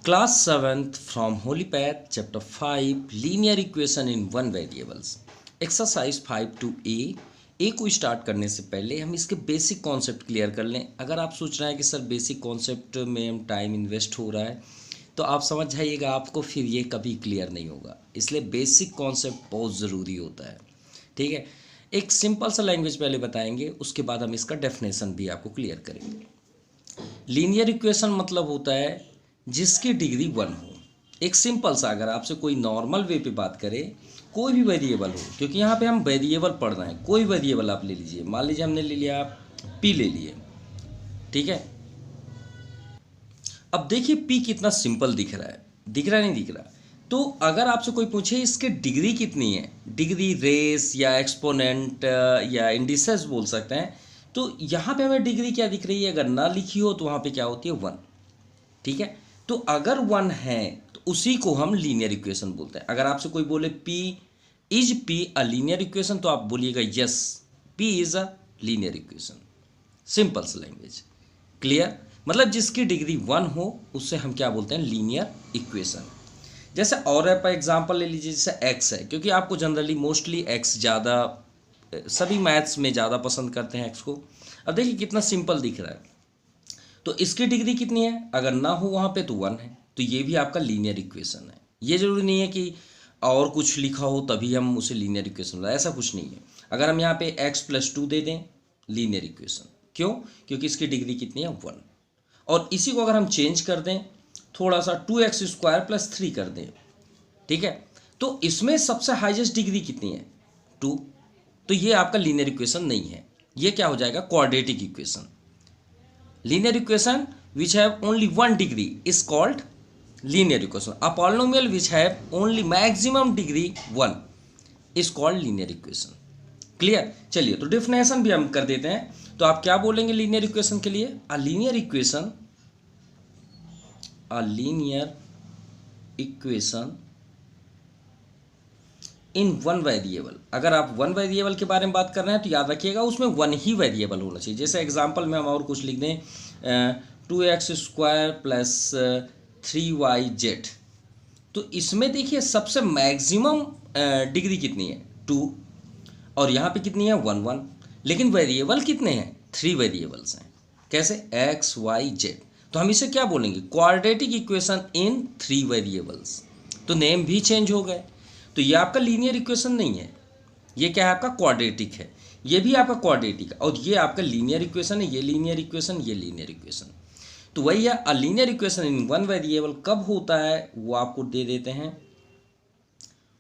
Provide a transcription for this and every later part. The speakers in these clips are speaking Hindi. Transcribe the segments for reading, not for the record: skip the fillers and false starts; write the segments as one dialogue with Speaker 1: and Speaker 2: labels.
Speaker 1: Class 7th from Holy Path, Chapter 5, Linear Equation in One Variables. Exercise 5 A को स्टार्ट करने से पहले हम इसके बेसिक कॉन्सेप्ट क्लियर कर लें। अगर आप सोच रहे हैं कि सर बेसिक कॉन्सेप्ट में हम टाइम इन्वेस्ट हो रहा है तो आप समझ जाइएगा आपको फिर ये कभी क्लियर नहीं होगा। इसलिए बेसिक कॉन्सेप्ट बहुत ज़रूरी होता है। ठीक है, एक सिंपल सा लैंग्वेज पहले बताएंगे, उसके बाद हम इसका डेफिनेशन भी आपको क्लियर करेंगे। लीनियर इक्वेशन मतलब होता है जिसकी डिग्री 1 हो। एक सिंपल सा, अगर आपसे कोई नॉर्मल वे पे बात करे, कोई भी वेरिएबल हो, क्योंकि यहाँ पे हम वेरिएबल पढ़ रहे हैं, कोई वेरिएबल आप ले लीजिए। मान लीजिए हमने ले लिया पी ले लिए, ठीक है। अब देखिए पी कितना सिंपल दिख रहा है, दिख रहा नहीं दिख रहा। तो अगर आपसे कोई पूछे इसके डिग्री कितनी है, डिग्री रेस या एक्सपोनेंट या इंडिसेस बोल सकते हैं, तो यहाँ पे हमें डिग्री क्या दिख रही है, अगर ना लिखी हो तो वहाँ पे क्या होती है 1। ठीक है, तो अगर 1 है तो उसी को हम लीनियर इक्वेशन बोलते हैं। अगर आपसे कोई बोले is P a linear equation तो आप बोलिएगा yes, P is a linear equation. Simple सा लैंग्वेज, क्लियर। मतलब जिसकी डिग्री 1 हो उससे हम क्या बोलते हैं, लीनियर इक्वेशन। जैसे और आप एग्जांपल ले लीजिए, जैसे एक्स है, क्योंकि आपको जनरली मोस्टली एक्स ज़्यादा, सभी मैथ्स में ज़्यादा पसंद करते हैं एक्स को। अब देखिए कितना सिंपल दिख रहा है, तो इसकी डिग्री कितनी है, अगर ना हो वहाँ पे तो 1 है, तो ये भी आपका लीनियर इक्वेशन है। ये जरूरी नहीं है कि और कुछ लिखा हो तभी हम उसे लीनियर इक्वेशन बोलते हैं, ऐसा कुछ नहीं है। अगर हम यहाँ पे x+2 दे दें, लीनियर इक्वेशन। क्यों? क्योंकि इसकी डिग्री कितनी है 1। और इसी को अगर हम चेंज कर दें, थोड़ा सा 2x² + 3 कर दें, ठीक है, तो इसमें सबसे हाईएस्ट डिग्री कितनी है 2। तो ये आपका लीनियर इक्वेशन नहीं है, ये क्या हो जाएगा, quadratic equation. Linear equation which have only 1 degree is called linear equation. A polynomial which have only maximum degree 1 is called linear equation. Clear? चलिए तो डेफिनेशन भी हम कर देते हैं। तो आप क्या बोलेंगे लीनियर इक्वेशन के लिए, a linear equation in 1 variable. अगर आप 1 वेरिएबल के बारे में बात कर रहे हैं तो याद रखिएगा उसमें 1 ही वेरिएबल होना चाहिए। जैसे एग्जांपल में हम और कुछ लिख दें 2x² + 3yz, तो इसमें देखिए सबसे मैक्सिमम डिग्री कितनी है 2, और यहाँ पे कितनी है 1 1, लेकिन वेरिएबल कितने हैं, 3 वेरिएबल्स हैं। कैसे, x y z। तो हम इसे क्या बोलेंगे, क्वाड्रेटिक इक्वेशन इन 3 वेरिएबल्स। तो नेम भी चेंज हो गए। तो ये आपका लीनियर इक्वेशन नहीं है, ये क्या है, आपका क्वाड्रेटिक है। ये भी आपका क्वाड्रेटिक है, और ये आपका लीनियर इक्वेशन है, ये लीनियर इक्वेशन, ये लीनियर इक्वेशन। तो वही है, a linear equation in 1 variable कब होता है वो आपको दे देते हैं।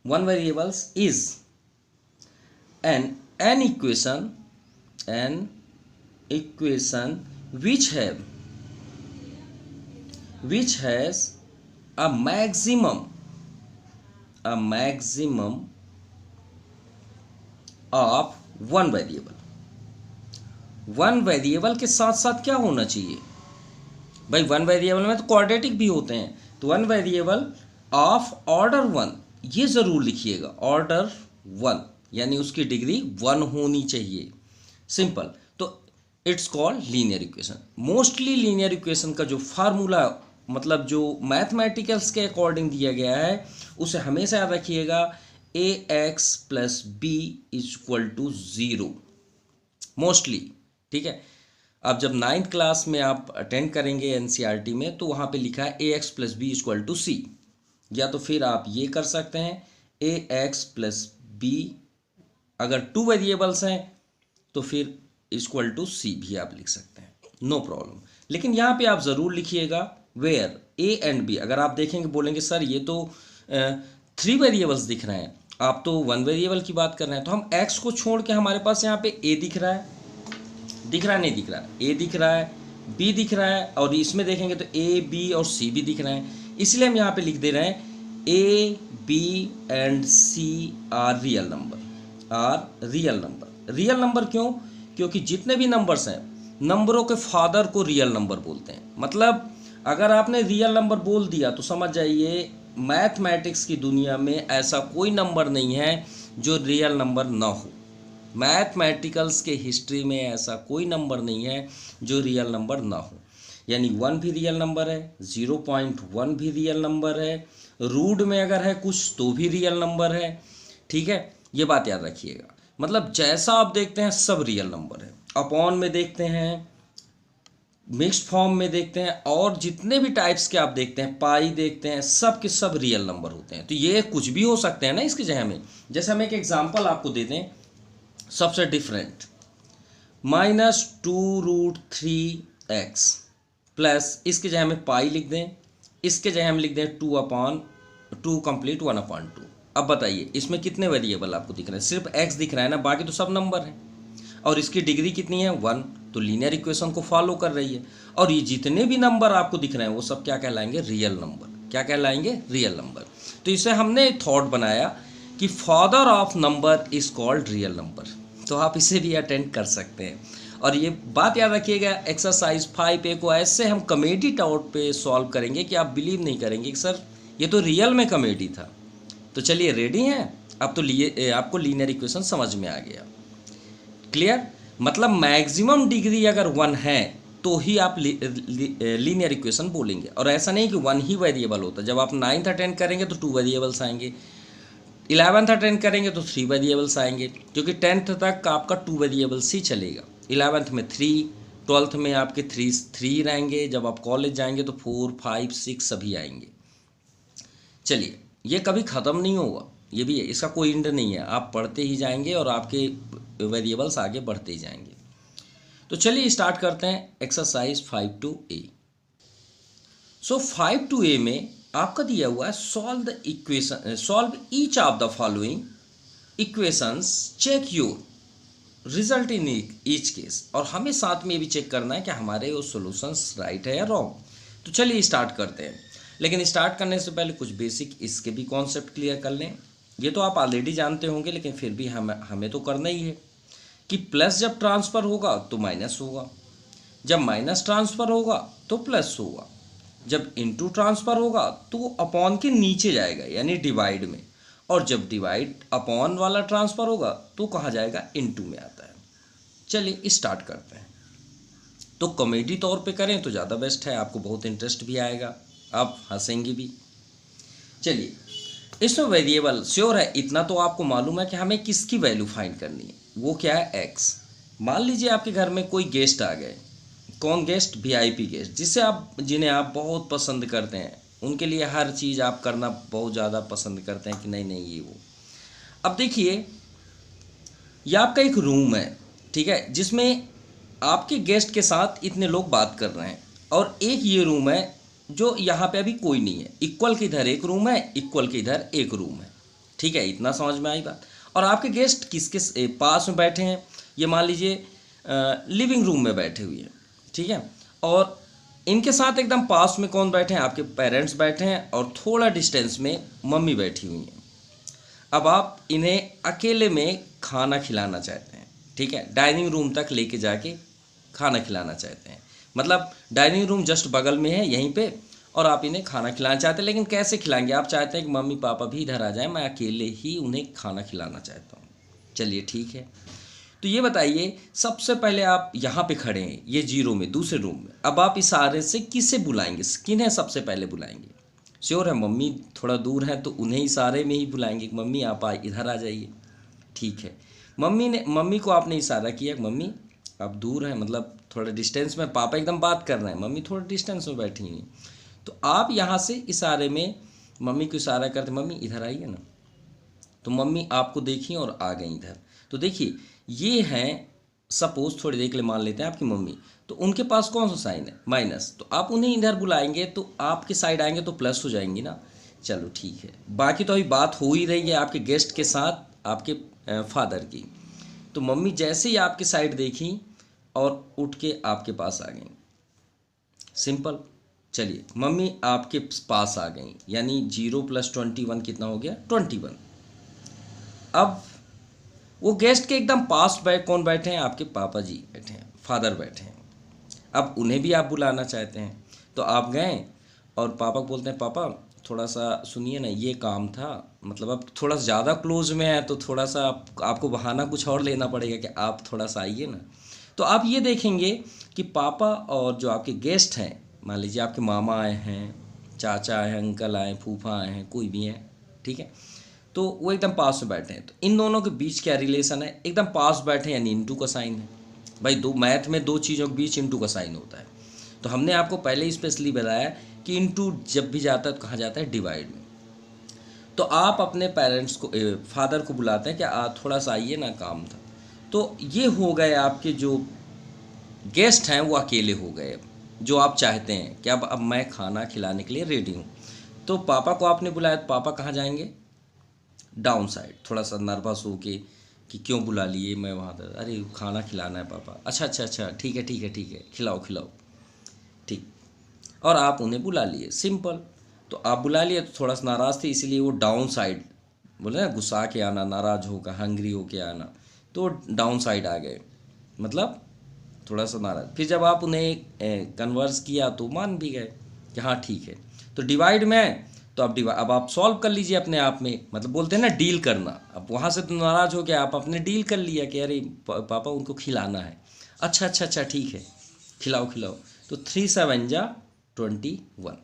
Speaker 1: 1 variables is an equation which has a maximum of 1 variable. 1 variable के साथ साथ क्या होना चाहिए भाई, 1 वेरिएबल में तो क्वाड्रेटिक भी होते हैं, तो 1 वेरिएबल ऑफ ऑर्डर 1, ये जरूर लिखिएगा, ऑर्डर 1, यानी उसकी डिग्री 1 होनी चाहिए। सिंपल। तो it's called linear equation. Mostly linear equation का जो फार्मूला, मतलब जो मैथमेटिकल्स के अकॉर्डिंग दिया गया है, उसे हमेशा याद रखिएगा, ax + b = 0 मोस्टली। ठीक है, अब जब 9th क्लास में आप अटेंड करेंगे एनसीईआरटी में, तो वहाँ पे लिखा है ax + b = c, या तो फिर आप ये कर सकते हैं ax + b, अगर 2 वेरिएबल्स हैं तो फिर =c भी आप लिख सकते हैं, नो प्रॉब्लम। लेकिन यहाँ पे आप ज़रूर लिखिएगा वेयर a एंड b। अगर आप देखेंगे, बोलेंगे सर ये तो 3 वेरिएबल्स दिख रहे हैं, आप तो 1 वेरिएबल की बात कर रहे हैं, तो हम x को छोड़ के हमारे पास यहाँ पे a दिख रहा है नहीं दिख रहा है, a दिख रहा है, b दिख रहा है, और इसमें देखेंगे तो a b और c भी दिख रहे हैं। इसलिए हम यहाँ पे लिख दे रहे हैं a b and c are real number. Real number क्यों? क्योंकि जितने भी नंबर्स हैं, नंबरों के फादर को रियल नंबर बोलते हैं। मतलब अगर आपने रियल नंबर बोल दिया तो समझ जाइए मैथमेटिक्स की दुनिया में ऐसा कोई नंबर नहीं है जो रियल नंबर ना हो। मैथमेटिकल्स के हिस्ट्री में ऐसा कोई नंबर नहीं है जो रियल नंबर ना हो। यानी 1 भी रियल नंबर है, 0.1 भी रियल नंबर है, रूट में अगर है कुछ तो भी रियल नंबर है। ठीक है, ये बात याद रखिएगा। मतलब जैसा आप देखते हैं सब रियल नंबर है। अपॉन में देखते हैं, मिक्स्ड फॉर्म में देखते हैं, और जितने भी टाइप्स के आप देखते हैं, पाई देखते हैं, सब के सब रियल नंबर होते हैं। तो ये कुछ भी हो सकते हैं ना इसकी जगह में। जैसे हम एक एग्जांपल आपको दे दें सबसे डिफरेंट, -2√3x प्लस इसके जगह में पाई लिख दें, इसके जगह हम लिख दें 2/2 कंप्लीट 1/2। अब बताइए इसमें कितने वेरिएबल आपको दिख रहे हैं? सिर्फ x दिख रहा है ना, बाकी तो सब नंबर है। और इसकी डिग्री कितनी है? 1, तो लीनियर इक्वेशन को फॉलो कर रही है। और ये जितने भी नंबर आपको दिख रहे हैं वो सब क्या कहलाएंगे? Real number. क्या कहलाएंगे? Real number. तो इसे हमने थॉट बनाया कि father of number is called real number. तो आप इसे भी अटेंड कर सकते हैं। और ये बात याद रखिएगा, एक्सरसाइज 5A को ऐसे हम कॉमेडी तौर पे सॉल्व करेंगे कि आप बिलीव नहीं करेंगे कि सर ये तो रियल में कॉमेडी था। तो चलिए रेडी हैं? अब तो आपको लीनियर इक्वेशन समझ में आ गया। क्लियर? मतलब मैक्सिमम डिग्री अगर 1 है तो ही आप लीनियर इक्वेशन बोलेंगे। और ऐसा नहीं कि 1 ही वेरिएबल होता। जब आप 9th अटेंड करेंगे तो 2 वेरिएबल्स आएंगे, 11th अटेंड करेंगे तो 3 वेरिएबल्स आएंगे, क्योंकि 10th तक आपका 2 वेरिएबल्स ही चलेगा। 11th में 3, 12th में आपके 3 रहेंगे, जब आप कॉलेज जाएंगे तो 4, 5, 6 सभी आएंगे। चलिए, ये कभी ख़त्म नहीं होगा, ये भी है, इसका कोई एंड नहीं है। आप पढ़ते ही जाएंगे और आपके वेरिएबल्स आगे बढ़ते ही जाएंगे। तो चलिए स्टार्ट करते हैं एक्सरसाइज 5-2A। सो 5-2A में आपका दिया हुआ है solve each of the following equations, check your result in each case. और हमें साथ में ये भी चेक करना है कि हमारे वो सॉल्यूशंस राइट है या रॉन्ग। तो चलिए स्टार्ट करते हैं। लेकिन स्टार्ट करने से पहले कुछ बेसिक इसके भी कॉन्सेप्ट क्लियर कर लें। ये तो आप ऑलरेडी जानते होंगे, लेकिन फिर भी हमें तो करना ही है कि प्लस जब ट्रांसफ़र होगा तो माइनस होगा, जब माइनस ट्रांसफ़र होगा तो प्लस होगा, जब इनटू ट्रांसफ़र होगा तो अपॉन के नीचे जाएगा यानी डिवाइड में, और जब डिवाइड अपॉन वाला ट्रांसफ़र होगा तो कहाँ जाएगा? इनटू में आता है। चलिए स्टार्ट करते हैं। तो कॉमेडी तौर पे करें तो ज़्यादा बेस्ट है, आपको बहुत इंटरेस्ट भी आएगा, आप हंसेंगे भी। चलिए, इसमें वेरिएबल श्योर है, इतना तो आपको मालूम है कि हमें किसकी वैल्यू फाइंड करनी है। वो क्या है? एक्स। मान लीजिए आपके घर में कोई गेस्ट आ गए। कौन गेस्ट? वीआईपी गेस्ट, जिन्हें आप बहुत पसंद करते हैं, उनके लिए हर चीज़ आप करना बहुत ज़्यादा पसंद करते हैं कि नहीं ये वो। अब देखिए, ये आपका एक रूम है, ठीक है, जिसमें आपके गेस्ट के साथ इतने लोग बात कर रहे हैं, और एक ये रूम है जो यहाँ पे अभी कोई नहीं है। इक्वल के इधर एक रूम है, इक्वल के इधर एक रूम है, ठीक है, इतना समझ में आई बात। और आपके गेस्ट किसके पास में बैठे हैं? ये मान लीजिए लिविंग रूम में बैठे हुए हैं, ठीक है, और इनके साथ एकदम पास में कौन बैठे हैं? आपके पेरेंट्स बैठे हैं, और थोड़ा डिस्टेंस में मम्मी बैठी हुई हैं। अब आप इन्हें अकेले में खाना खिलाना चाहते हैं, ठीक है, डाइनिंग रूम तक लेके जाके खाना खिलाना चाहते हैं। मतलब डाइनिंग रूम जस्ट बगल में है यहीं पे, और आप इन्हें खाना खिलाना चाहते हैं। लेकिन कैसे खिलाएंगे? आप चाहते हैं कि मम्मी पापा भी इधर आ जाएं, मैं अकेले ही उन्हें खाना खिलाना चाहता हूँ। चलिए ठीक है, तो ये बताइए, सबसे पहले आप यहाँ पे खड़े हैं, ये 0 में, दूसरे रूम में। अब आप इशारे से किसे बुलाएंगे? किन्हें सबसे पहले बुलाएंगे? श्योर है मम्मी थोड़ा दूर है तो उन्हें इशारे में ही बुलाएंगे, मम्मी आप इधर आ जाइए। ठीक है, मम्मी को आपने इशारा किया, मम्मी आप दूर हैं, मतलब थोड़ा डिस्टेंस में, पापा एकदम बात कर रहे हैं, मम्मी थोड़ा डिस्टेंस में बैठी हुई। तो आप यहाँ से इशारे में मम्मी को इशारा करते, मम्मी इधर आइए ना। तो मम्मी आपको देखी और आ गई इधर। तो देखिए, ये हैं, सपोज थोड़ी देर के लिए मान लेते हैं आपकी मम्मी, तो उनके पास कौन सा साइन है? माइनस। तो आप उन्हें इधर बुलाएंगे तो आपके साइड आएंगे तो प्लस हो जाएंगी ना। चलो ठीक है, बाकी तो अभी बात हो ही रही है आपके गेस्ट के साथ, आपके फादर की। तो मम्मी जैसे ही आपकी साइड देखी और उठ के आपके पास आ गई, सिंपल। चलिए, मम्मी आपके पास आ गई, यानी 0 + 21 कितना हो गया? 21। अब वो गेस्ट के एकदम पास कौन बैठे हैं? आपके पापा जी बैठे हैं, फादर बैठे हैं। अब उन्हें भी आप बुलाना चाहते हैं, तो आप गए और पापा को बोलते हैं, पापा थोड़ा सा सुनिए ना, ये काम था, मतलब अब थोड़ा ज़्यादा क्लोज में है तो थोड़ा सा आपको बहाना कुछ और लेना पड़ेगा कि आप थोड़ा सा आइए ना। तो आप ये देखेंगे कि पापा और जो आपके गेस्ट हैं, मान लीजिए आपके मामा आए हैं, चाचा आए हैं, अंकल आए हैं, फूफा आए हैं, कोई भी हैं, ठीक है, तो वो एकदम पास में बैठे हैं। तो इन दोनों के बीच क्या रिलेशन है, एकदम पास बैठे यानी इनटू का साइन है। भाई दो मैथ में दो चीज़ों के बीच इनटू का साइन होता है। तो हमने आपको पहले ही स्पेशली बताया कि इनटू जब भी जाता है तो कहाँ जाता है, डिवाइड में। तो आप अपने पेरेंट्स को फादर को बुलाते हैं कि थोड़ा सा आइए ना, काम था। तो ये हो गए आपके जो गेस्ट हैं वो अकेले हो गए। जो आप चाहते हैं कि अब मैं खाना खिलाने के लिए रेडी हूँ, तो पापा को आपने बुलाया तो पापा कहाँ जाएंगे, डाउन साइड, थोड़ा सा नर्वस हो के कि क्यों बुला लिए, मैं वहाँ पर, अरे खाना खिलाना है पापा, अच्छा अच्छा अच्छा ठीक है ठीक है ठीक है, खिलाओ खिलाओ, ठीक। और आप उन्हें बुला लिए, सिंपल। तो आप बुला लिए तो थोड़ा सा नाराज़ थे, इसीलिए वो डाउन साइड, बोले ना गुस्सा के आना, नाराज होकर, हंग्री होके आना, तो डाउन साइड आ गए, मतलब थोड़ा सा नाराज। फिर जब आप उन्हें कन्वर्स किया तो मान भी गए कि हाँ ठीक है। तो डिवाइड में तो अब आप सॉल्व कर लीजिए अपने आप में, मतलब बोलते हैं ना डील करना। अब वहाँ से तो नाराज़ हो गया, आप अपने डील कर लिया कि अरे पापा उनको खिलाना है, अच्छा अच्छा अच्छा ठीक है, खिलाओ खिलाओ। तो 3 7 जा 21।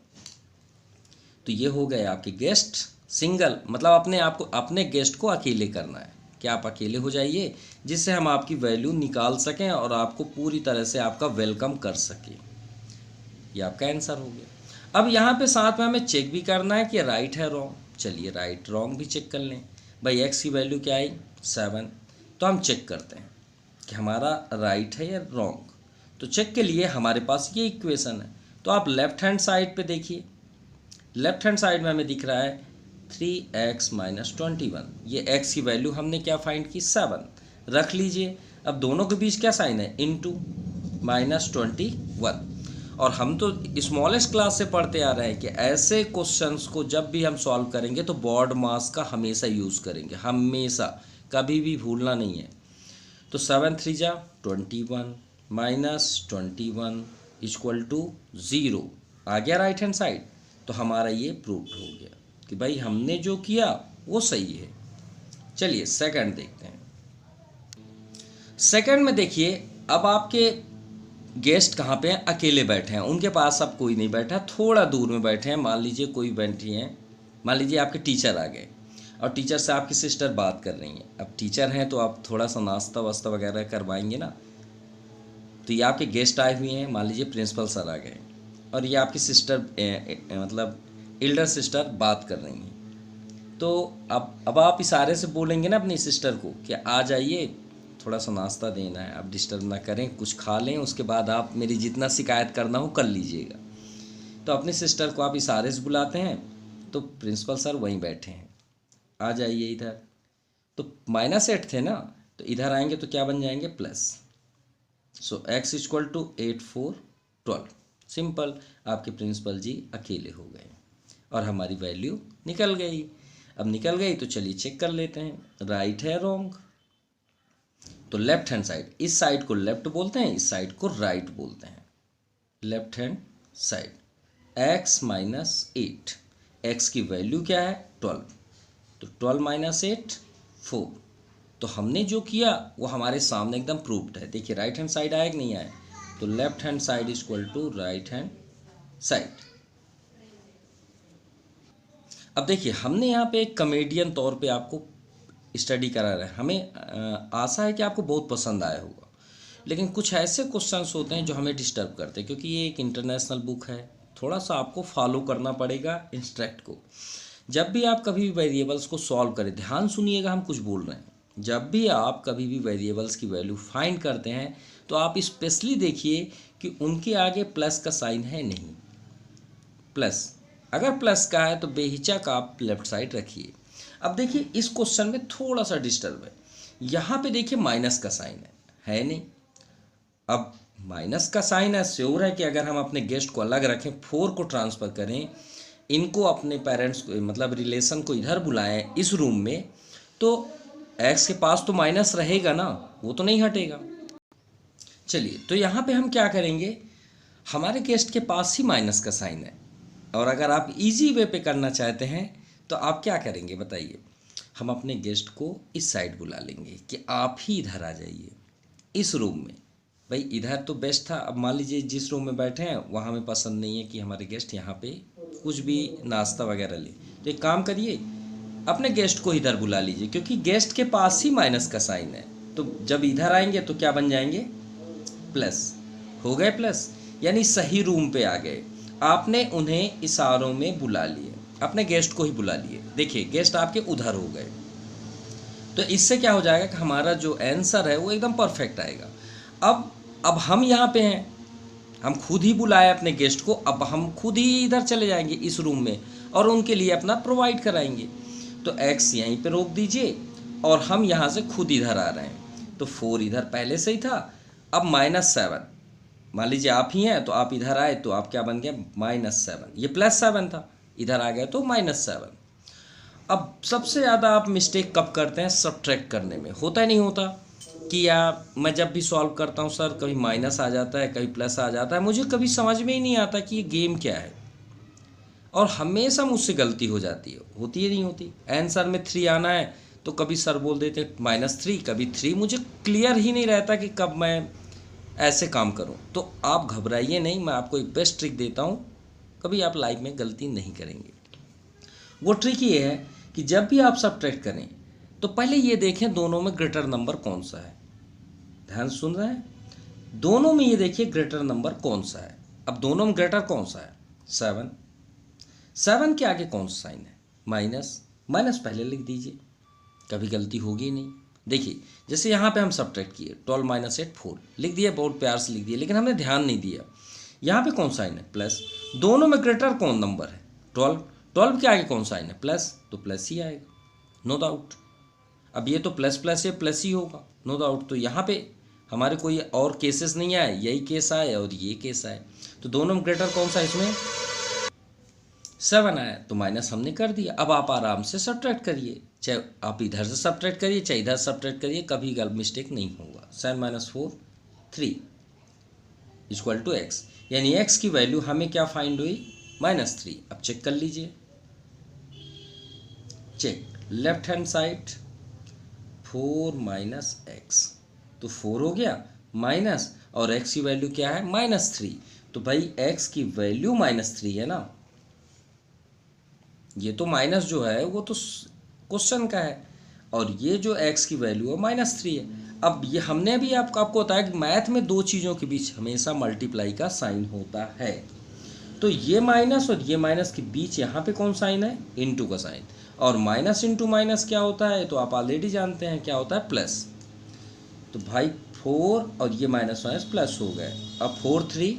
Speaker 1: तो ये हो गए आपके गेस्ट सिंगल, मतलब अपने आप को, अपने गेस्ट को अकेले करना है कि आप अकेले हो जाइए, जिससे हम आपकी वैल्यू निकाल सकें और आपको पूरी तरह से आपका वेलकम कर सकें। ये आपका आंसर हो गया। अब यहाँ पे साथ में हमें चेक भी करना है कि राइट है रॉन्ग। चलिए राइट रॉन्ग भी चेक कर लें। भाई एक्स की वैल्यू क्या आई, 7। तो हम चेक करते हैं कि हमारा राइट है या रॉन्ग। तो चेक के लिए हमारे पास ये इक्वेशन है। तो आप लेफ्ट हैंड साइड पे देखिए, लेफ्ट हैंड साइड में हमें दिख रहा है 3x - 21। ये x की वैल्यू हमने क्या फाइंड की, 7 रख लीजिए। अब दोनों के बीच क्या साइन है, इनटू -21। और हम तो स्मॉलेस्ट क्लास से पढ़ते आ रहे हैं कि ऐसे क्वेश्चंस को जब भी हम सॉल्व करेंगे तो बोर्ड मास का हमेशा यूज़ करेंगे, हमेशा, कभी भी भूलना नहीं है। तो 7 3 जा 21 -21 = 0 आ गया राइट हैंड साइड। तो हमारा ये प्रूव्ड हो गया कि भाई हमने जो किया वो सही है। चलिए सेकंड देखते हैं। सेकंड में देखिए, अब आपके गेस्ट कहाँ पे हैं, अकेले बैठे हैं, उनके पास अब कोई नहीं बैठा, थोड़ा दूर में बैठे हैं। मान लीजिए कोई बैठी हैं, मान लीजिए आपके टीचर आ गए और टीचर से आपकी सिस्टर बात कर रही हैं। अब टीचर हैं तो आप थोड़ा सा नाश्ता वास्ता वगैरह करवाएंगे ना। तो ये आपके गेस्ट आए हुए हैं, मान लीजिए प्रिंसिपल सर आ गए और ये आपकी सिस्टर मतलब एल्डर सिस्टर बात कर रही हैं। तो अब आप इशारे से बोलेंगे ना अपनी सिस्टर को कि आ जाइए, थोड़ा सा नाश्ता देना है, आप डिस्टर्ब ना करें, कुछ खा लें, उसके बाद आप मेरी जितना शिकायत करना हो कर लीजिएगा। तो अपनी सिस्टर को आप इशारे से बुलाते हैं, तो प्रिंसिपल सर वहीं बैठे हैं, आ जाइए इधर। तो -8 थे ना, तो इधर आएंगे तो क्या बन जाएंगे, प्लस। सो x = 8 4 12। सिंपल, आपके प्रिंसिपल जी अकेले हो गए और हमारी वैल्यू निकल गई। अब निकल गई तो चलिए चेक कर लेते हैं, राइट है रॉन्ग। तो लेफ्ट हैंड साइड, इस साइड को लेफ्ट बोलते हैं, इस साइड को राइट बोलते हैं। Left hand side, x - 8, x की वैल्यू क्या है, 12। तो 12 - 8 4। तो हमने जो किया वो हमारे सामने एकदम प्रूव्ड है। देखिए राइट हैंड साइड आया कि नहीं आया। तो left hand side = right hand side. अब देखिए हमने यहाँ पे एक कॉमेडियन तौर पे आपको स्टडी करा रहा है, हमें आशा है कि आपको बहुत पसंद आया होगा। लेकिन कुछ ऐसे क्वेश्चंस होते हैं जो हमें डिस्टर्ब करते हैं, क्योंकि ये एक इंटरनेशनल बुक है, थोड़ा सा आपको फॉलो करना पड़ेगा इंस्ट्रक्ट को। जब भी आप कभी भी वेरिएबल्स को सॉल्व करें, ध्यान सुनिएगा हम कुछ बोल रहे हैं। जब भी आप कभी भी वेरिएबल्स की वैल्यू फाइंड करते हैं तो आप स्पेशली देखिए कि उनके आगे प्लस का साइन है नहीं। प्लस, अगर प्लस का है तो बेहिचक आप लेफ्ट साइड रखिए। अब देखिए इस क्वेश्चन में थोड़ा सा डिस्टर्ब है, यहाँ पे देखिए माइनस का साइन है नहीं। अब माइनस का साइन है, श्योर है कि अगर हम अपने गेस्ट को अलग रखें, 4 को ट्रांसफ़र करें, इनको अपने पेरेंट्स को मतलब रिलेशन को इधर बुलाएं इस रूम में, तो एक्स के पास तो माइनस रहेगा ना, वो तो नहीं हटेगा। चलिए तो यहाँ पे हम क्या करेंगे, हमारे गेस्ट के पास ही माइनस का साइन है, और अगर आप इजी वे पे करना चाहते हैं तो आप क्या करेंगे बताइए। हम अपने गेस्ट को इस साइड बुला लेंगे कि आप ही इधर आ जाइए इस रूम में, भाई इधर तो बेस्ट था, अब मान लीजिए जिस रूम में बैठे हैं वहाँ हमें पसंद नहीं है कि हमारे गेस्ट यहाँ पे कुछ भी नाश्ता वगैरह ले, तो एक काम करिए अपने गेस्ट को इधर बुला लीजिए, क्योंकि गेस्ट के पास ही माइनस का साइन है, तो जब इधर आएंगे तो क्या बन जाएंगे, प्लस हो गए प्लस, यानी सही रूम पे आ गए। आपने उन्हें इशारों में बुला लिए, अपने गेस्ट को ही बुला लिए, देखिए गेस्ट आपके उधर हो गए, तो इससे क्या हो जाएगा कि हमारा जो आंसर है वो एकदम परफेक्ट आएगा। अब हम यहाँ पे हैं, हम खुद ही बुलाए अपने गेस्ट को, अब हम खुद ही इधर चले जाएंगे इस रूम में और उनके लिए अपना प्रोवाइड कराएंगे। तो x यहीं पे रोक दीजिए और हम यहाँ से खुद इधर आ रहे हैं, तो 4 इधर पहले से ही था, अब -7, मान लीजिए आप ही हैं तो आप इधर आए तो आप क्या बन गए, -7, ये +7 था, इधर आ गया तो -7। अब सबसे ज़्यादा आप मिस्टेक कब करते हैं, सब्ट्रैक्ट करने में, होता ही नहीं होता कि यार मैं जब भी सॉल्व करता हूँ सर कभी माइनस आ जाता है कभी प्लस आ जाता है, मुझे कभी समझ में ही नहीं आता कि ये गेम क्या है, और हमेशा मुझसे गलती हो जाती है, होती है नहीं होती। आंसर में 3 आना है तो कभी सर बोल देते -3, कभी 3, मुझे क्लियर ही नहीं रहता कि कब मैं ऐसे काम करूं। तो आप घबराइए नहीं, मैं आपको एक बेस्ट ट्रिक देता हूं, कभी आप लाइफ में गलती नहीं करेंगे। वो ट्रिक ये है कि जब भी आप सब्ट्रैक्ट करें तो पहले ये देखें दोनों में ग्रेटर नंबर कौन सा है, ध्यान सुन रहे हैं, दोनों में ये देखिए ग्रेटर नंबर कौन सा है। अब दोनों में ग्रेटर कौन सा है, 7, 7 के आगे कौन सा साइन है, माइनस, माइनस पहले लिख दीजिए, कभी गलती होगी नहीं। देखिए जैसे यहाँ पे हम सब्ट्रैक्ट किए, 12 - 8 4 लिख दिया, बहुत प्यार से लिख दिया, लेकिन हमने ध्यान नहीं दिया यहाँ पे कौन साइन है, प्लस, दोनों में ग्रेटर कौन नंबर है, 12, 12 के आगे कौन साइन है, प्लस, तो प्लस ही आएगा, नो डाउट। अब ये तो प्लस प्लस है, प्लस ही होगा, नो डाउट। तो यहाँ पे हमारे कोई और केसेस नहीं आए, यही केस आए और ये केस आए, तो दोनों में ग्रेटर कौन सा, इसमें 7 आया, तो माइनस हमने कर दिया। अब आप आराम से सब्ट्रैक्ट करिए, चाहे आप इधर से सब्ट्रैक्ट करिए चाहे इधर सब्ट्रैक्ट करिए, कभी गलत मिस्टेक नहीं होगा। 7 - 4 3 = x, यानी x की वैल्यू हमें क्या फाइंड हुई, -3। अब चेक कर लीजिए, check left hand side 4 - x, तो 4 हो गया माइनस, और x की वैल्यू क्या है, -3, तो भाई x की वैल्यू -3 है ना, ये तो माइनस जो है वो तो क्वेश्चन का है, और ये जो x की वैल्यू है -3 है। अब ये हमने अभी आपको बताया कि मैथ में दो चीज़ों के बीच हमेशा मल्टीप्लाई का साइन होता है, तो ये माइनस और ये माइनस के बीच यहाँ पे कौन साइन है, इनटू का साइन, और माइनस इंटू माइनस क्या होता है, तो आप ऑलरेडी जानते हैं क्या होता है, प्लस। तो भाई 4 और ये माइनस माइनस प्लस हो गए, अब 4 3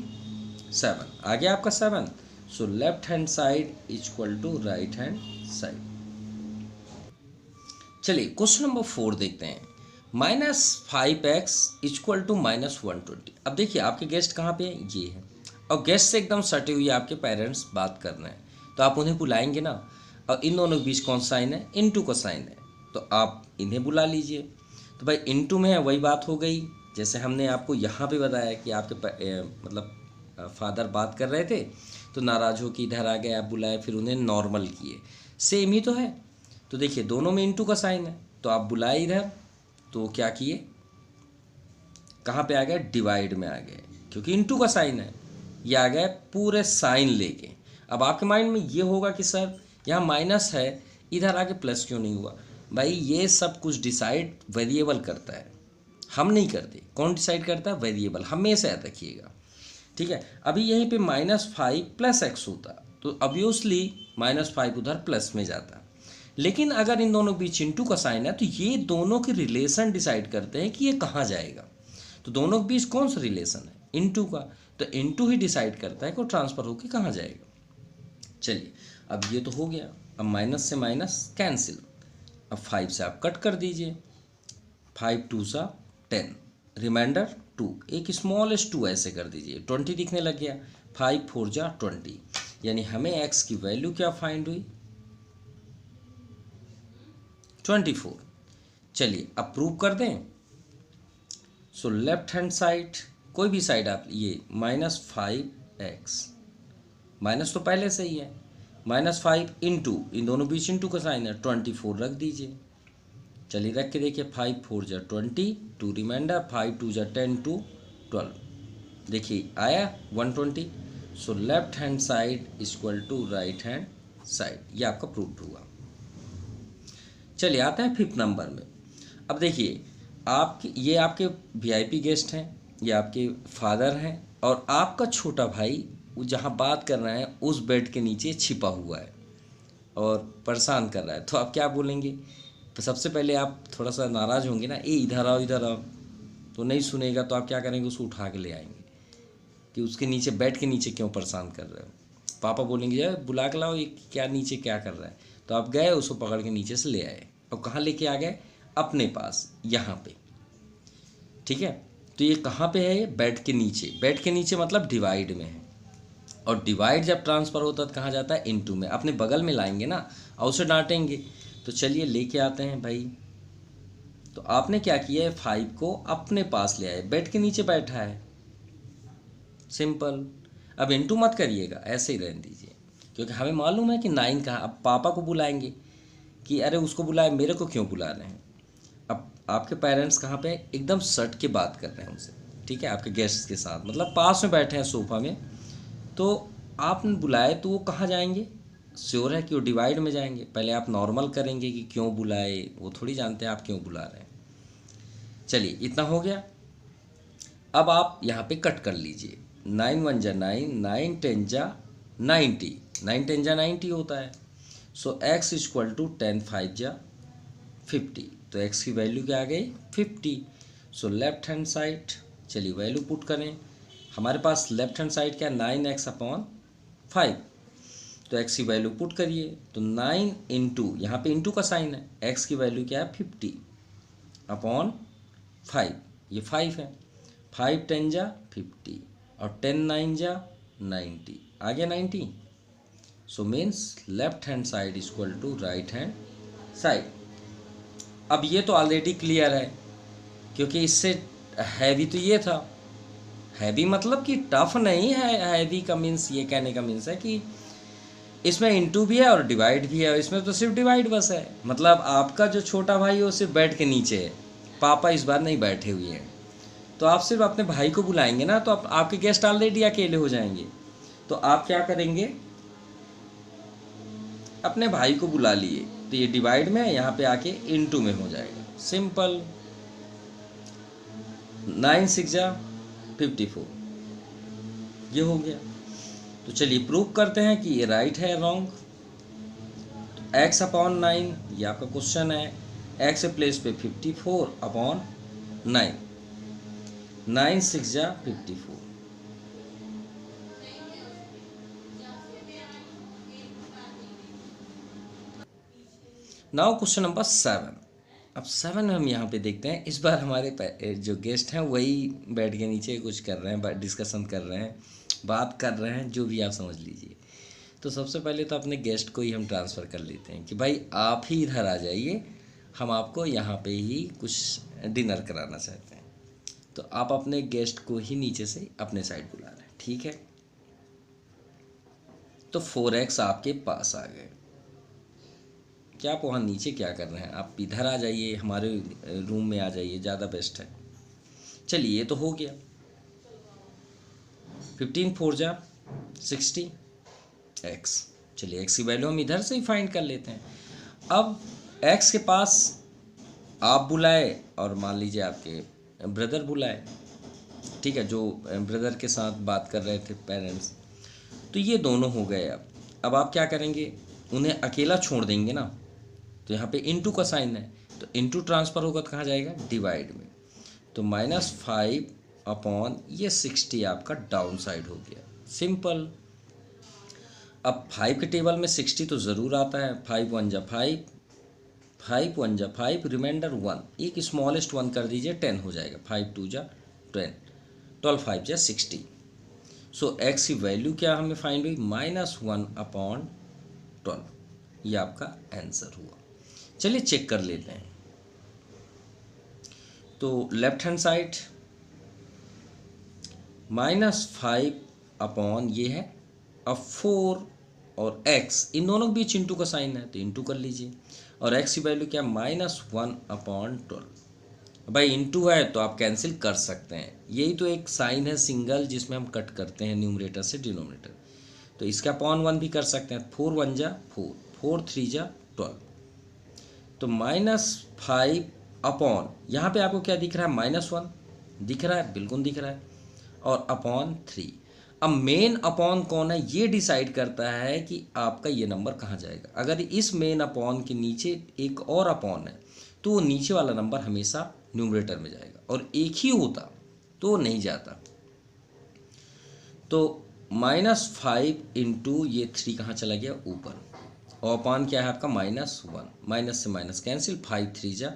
Speaker 1: 7 आ गया आपका 7, सो left hand side = right hand side. चलिए क्वेश्चन नंबर 4 देखते हैं, -5x = -120। अब देखिए आपके गेस्ट कहाँ पे हैं, ये है, और गेस्ट से एकदम सटे हुए आपके पेरेंट्स बात कर रहे हैं, तो आप उन्हें बुलाएंगे ना, और इन दोनों के बीच कौन साइन है, इनटू का साइन है, तो आप इन्हें बुला लीजिए। तो भाई इनटू में है, वही बात हो गई जैसे हमने आपको यहाँ पे बताया कि आपके मतलब फादर बात कर रहे थे तो नाराज़ हो कि इधर आ गए, आप बुलाए, फिर उन्हें नॉर्मल किए, सेम ही तो है। तो देखिए दोनों में इनटू का साइन है, तो आप बुलाए इधर, तो क्या किए, कहाँ पे आ गए, डिवाइड में आ गए, क्योंकि इनटू का साइन है, ये आ गए पूरे साइन लेके। अब आपके माइंड में ये होगा कि सर यहाँ माइनस है, इधर आके प्लस क्यों नहीं हुआ, भाई ये सब कुछ डिसाइड वेरिएबल करता है, हम नहीं करते। कौन डिसाइड करता है, वेरिएबल, हमेशा याद रखिएगा, ठीक है। अभी यहीं पे -5 + x होता तो ऑब्वियसली -5 उधर प्लस में जाता, लेकिन अगर इन दोनों के बीच इनटू का साइन है तो ये दोनों के रिलेशन डिसाइड करते हैं कि ये कहाँ जाएगा। तो दोनों के बीच कौन सा रिलेशन है, इनटू का, तो इनटू ही डिसाइड करता है कि वो ट्रांसफ़र होकर कहाँ जाएगा। चलिए अब ये तो हो गया, अब माइनस से माइनस कैंसिल, अब 5 से आप कट कर दीजिए, 5 2 = 10, रिमाइंडर 2, एक स्मॉलेस्ट 2 ऐसे कर दीजिए, 20 दिखने लग गया, 5 4 = 20, यानी हमें x की वैल्यू क्या फाइंड हुई, 24। चलिए अब प्रूव कर दें, सो लेफ्ट हैंड साइड कोई भी साइड आप, ये -5x, माइनस तो पहले से ही है, -5 इंटू, इन दोनों बीच इंटू का साइन है, 24 रख दीजिए। चलिए रख के देखिए, 5 4 = 20, 2 रिमाइंडर, 5 2 = 10 2 12। देखिए आया 120। So left hand side equal to right hand side, ये आपका प्रूव हुआ। चलिए आता है 5th नंबर में। अब देखिए आपके ये आपके वीआईपी गेस्ट हैं, ये आपके फादर हैं, और आपका छोटा भाई वो जहाँ बात कर रहे हैं उस बेड के नीचे छिपा हुआ है और परेशान कर रहा है। तो आप क्या बोलेंगे? तो सबसे पहले आप थोड़ा सा नाराज़ होंगे ना, ए इधर आओ इधर आओ। तो नहीं सुनेगा तो आप क्या करेंगे? उसको उठा के ले आएंगे कि उसके नीचे बेड के नीचे क्यों परेशान कर रहे हो। पापा बोलेंगे यार बुला के लाओ, ये क्या नीचे क्या कर रहा है। तो आप गए, उसको पकड़ के नीचे से ले आए, और कहाँ लेके आ गए? अपने पास, यहाँ पे। ठीक है, तो ये कहाँ पे है? ये बेड के नीचे। बेड के नीचे मतलब डिवाइड में है, और डिवाइड जब ट्रांसफ़र होता है तो कहाँ जाता है? इनटू में। अपने बगल में लाएंगे ना, और उसे डांटेंगे। तो चलिए लेके आते हैं भाई। तो आपने क्या किया है? 5 को अपने पास ले आए, बेड के नीचे बैठा है, सिंपल। अब इनटू मत करिएगा, ऐसे ही रहने दीजिए, क्योंकि हमें मालूम है कि 9 कहाँ। अब पापा को बुलाएंगे कि अरे उसको बुलाए, मेरे को क्यों बुला रहे हैं। अब आपके पेरेंट्स कहाँ पे? एकदम सट के बात कर रहे हैं उनसे, ठीक है, आपके गेस्ट के साथ, मतलब पास में बैठे हैं सोफा में। तो आपने बुलाए तो वो कहाँ जाएंगे? श्योर है कि वो डिवाइड में जाएंगे। पहले आप नॉर्मल करेंगे कि क्यों बुलाए, वो थोड़ी जानते हैं आप क्यों बुला रहे हैं। चलिए इतना हो गया। अब आप यहाँ पे कट कर लीजिए। 9 1 जा 9, 9 10 जा 90, 9 10 जा 90 होता है। सो x इक्वल टू 10 5 जा 50। तो x की वैल्यू क्या आ गई? 50। सो लेफ्ट हैंड साइड, चलिए वैल्यू पुट करें। हमारे पास लेफ्ट हैंड साइड क्या? 9x upon 5। तो x की वैल्यू पुट करिए, तो 9 इंटू, यहाँ पे इंटू का साइन है, x की वैल्यू क्या है? 50 अपॉन 5, ये 5 है। 5 10 जा 50, और 10 9 जा 90, आ गया 90। So means left hand side equal to right hand side. अब ये तो ऑलरेडी क्लियर है, क्योंकि इससे हैवी तो ये था। हैवी मतलब कि टफ नहीं है, हैवी का मीन्स, ये कहने का मीन्स है कि इसमें इंटू भी है और डिवाइड भी है, और इसमें तो सिर्फ डिवाइड बस है। मतलब आपका जो छोटा भाई है वो सिर्फ बेड के नीचे है, पापा इस बार नहीं बैठे हुए हैं। तो आप सिर्फ अपने भाई को बुलाएंगे ना, तो आपके गेस्ट ऑलरेडी अकेले हो जाएंगे। तो आप क्या करेंगे? अपने भाई को बुला लिए, तो ये डिवाइड में, यहाँ पे आके इंटू में हो जाएगा, सिंपल। 9 6 जा 54, ये हो गया। तो चलिए प्रूव करते हैं कि ये राइट है रॉन्ग। x अपॉन 9, ये आपका क्वेश्चन है। x से प्लेस पे 54 अपॉन 9, 9 6 जा 54। Now question number 7। अब 7 में हम यहाँ पे देखते हैं, इस बार हमारे जो गेस्ट हैं वही बेड के नीचे कुछ कर रहे हैं, डिस्कशन कर रहे हैं, बात कर रहे हैं, जो भी आप समझ लीजिए। तो सबसे पहले तो अपने गेस्ट को ही हम ट्रांसफ़र कर लेते हैं कि भाई आप ही इधर आ जाइए, हम आपको यहाँ पे ही कुछ डिनर कराना चाहते हैं। तो आप अपने गेस्ट को ही नीचे से अपने साइड बुला रहे हैं, ठीक है। तो 4x आपके पास आ गए। क्या आप वहाँ नीचे क्या कर रहे हैं? आप इधर आ जाइए, हमारे रूम में आ जाइए, ज़्यादा बेस्ट है। चलिए ये तो हो गया। 15 4 जा 60 x। चलिए x की वैल्यू हम इधर से ही फाइंड कर लेते हैं। अब x के पास आप बुलाए, और मान लीजिए आपके ब्रदर बुलाए, ठीक है, जो ब्रदर के साथ बात कर रहे थे पेरेंट्स। तो ये दोनों हो गए। अब आप क्या करेंगे? उन्हें अकेला छोड़ देंगे ना, तो यहाँ पे इंटू का साइन है, तो इंटू ट्रांसफ़र होगा तो कहाँ जाएगा? डिवाइड में। तो -5 अपॉन ये 60 आपका डाउन साइड हो गया, सिंपल। अब 5 के टेबल में 60 तो ज़रूर आता है। 5 1 जा 5, 5 1 जा 5, रिमाइंडर 1, एक स्मॉलेस्ट 1 कर दीजिए, 10 हो जाएगा। 5 2 जा 10, 12 5 जा 60। सो x की वैल्यू क्या हमें फाइंड हुई? -1 अपॉन 12, ये आपका आंसर हुआ। चलिए चेक कर लेते हैं। तो लेफ्ट हैंड साइड -5 अपॉन ये है, अब 4 और x, इन दोनों के बीच इंटू का साइन है, तो इंटू कर लीजिए। और x की वैल्यू क्या? -1 अपॉन 12, भाई इनटू है तो आप कैंसिल कर सकते हैं। यही तो एक साइन है सिंगल जिसमें हम कट करते हैं न्यूमरेटर से डिनोमिनेटर। तो इसका अपॉन 1 भी कर सकते हैं, 4 1 जा 4, 4 3 जा 12। तो -5 अपॉन, यहाँ पे आपको क्या दिख रहा है, -1 दिख रहा है, बिल्कुल दिख रहा है, और अपॉन 3। अब मेन अपॉन कौन है, ये डिसाइड करता है कि आपका ये नंबर कहाँ जाएगा। अगर इस मेन अपॉन के नीचे एक और अपॉन है तो वो नीचे वाला नंबर हमेशा न्यूमरेटर में जाएगा, और एक ही होता तो वो नहीं जाता। तो -5 इंटू ये 3 कहाँ चला गया, ऊपर, और अपॉन क्या है आपका -1, माइनस से माइनस कैंसिल, 5 3 जा